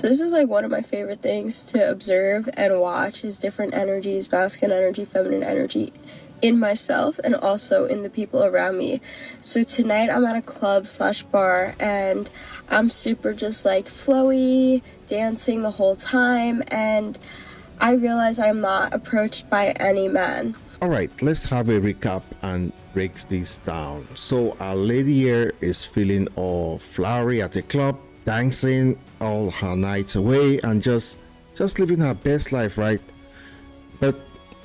So this is like one of my favorite things to observe and watch is different energies, masculine energy, feminine energy in myself and also in the people around me. So tonight I'm at a club / bar and I'm super just like flowy, dancing the whole time, and I realize I'm not approached by any man. All right, let's have a recap and break this down. So our lady here is feeling all flowery at the club, dancing all her nights away and just living her best life, right? But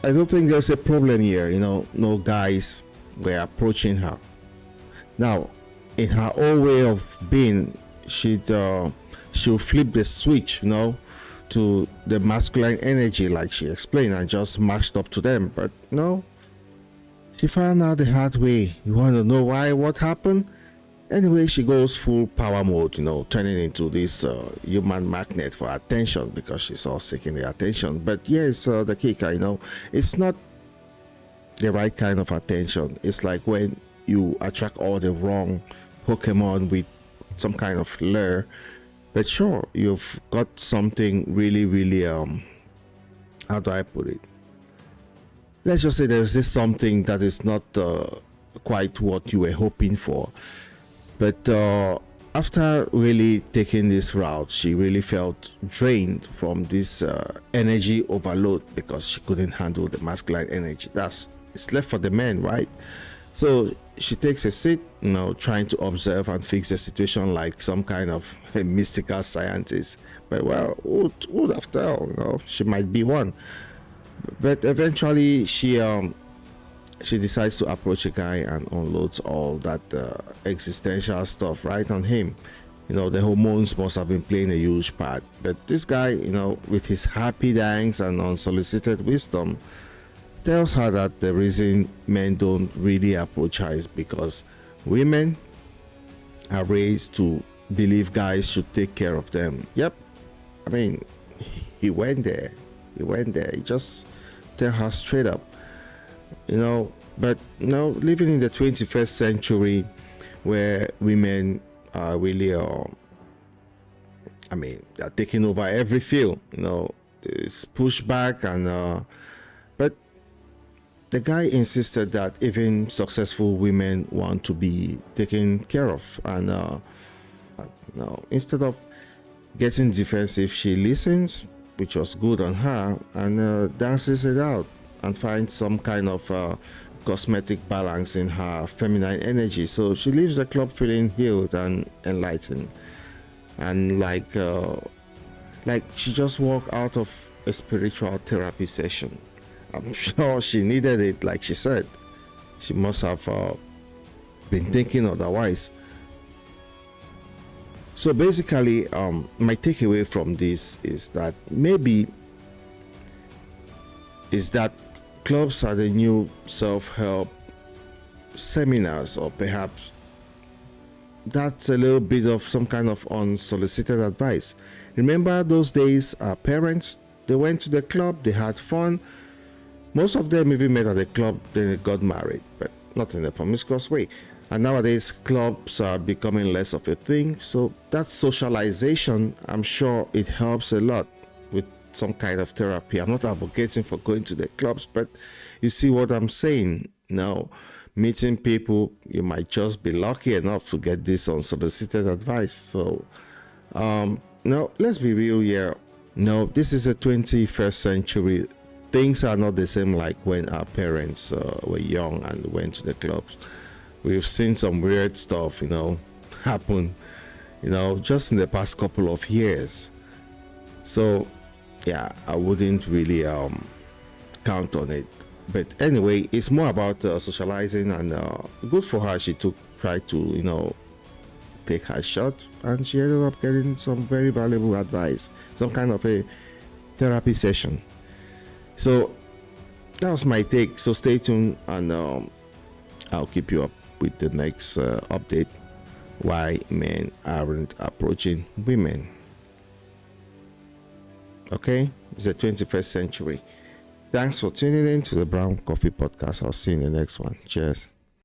I don't think there's a problem here, no guys were approaching her. Now, in her own way of being, she'll flip the switch, to the masculine energy like she explained and just matched up to them. But no, she found out the hard way. You want to know why? What happened? Anyway, she goes full power mode, turning into this human magnet for attention because she's all seeking the attention. But yes, the kicker, it's not the right kind of attention. It's like when you attract all the wrong Pokemon with some kind of lure. But sure, you've got something really, really, how do I put it? Let's just say there's this something that is not quite what you were hoping for. But after really taking this route, she really felt drained from this energy overload because she couldn't handle the masculine energy. It's left for the men, right? So she takes a seat, trying to observe and fix the situation like some kind of a mystical scientist. But well, would after all, she might be one. But eventually she decides to approach a guy and unloads all that existential stuff right on him. The hormones must have been playing a huge part. But this guy, with his happy thanks and unsolicited wisdom, tells her that the reason men don't really approach her is because women are raised to believe guys should take care of them. Yep. I mean, he went there. He just tell her straight up. But living in the 21st century where women are really they're taking over every field. There's pushback and but the guy insisted that even successful women want to be taken care of, and instead of getting defensive, she listens, which was good on her, and dances it out and finds some kind of cosmetic balance in her feminine energy. So she leaves the club feeling healed and enlightened, and like she just walked out of a spiritual therapy session. I'm sure she needed it, like she said. She must have been thinking otherwise. So basically, my takeaway from this is that clubs are the new self-help seminars, or perhaps that's a little bit of some kind of unsolicited advice. Remember those days, our parents, they went to the club, they had fun. Most of them even met at the club, then they got married, but not in a promiscuous way. And nowadays, clubs are becoming less of a thing. So that socialization, I'm sure it helps a lot with some kind of therapy. I'm not advocating for going to the clubs, but you see what I'm saying. Now, meeting people, you might just be lucky enough to get this unsolicited advice. So, no, let's be real here. No, this is a 21st century. Things are not the same like when our parents were young and went to the clubs. We've seen some weird stuff, happen, just in the past couple of years. So, yeah, I wouldn't really count on it. But anyway, it's more about socializing, and good for her. She tried to, take her shot, and she ended up getting some very valuable advice, some kind of a therapy session. So that was my take. So stay tuned, and I'll keep you up with the next update, why men aren't approaching women. Okay, it's the 21st century. Thanks for tuning in to the Brown Coffee Podcast. I'll see you in the next one. Cheers.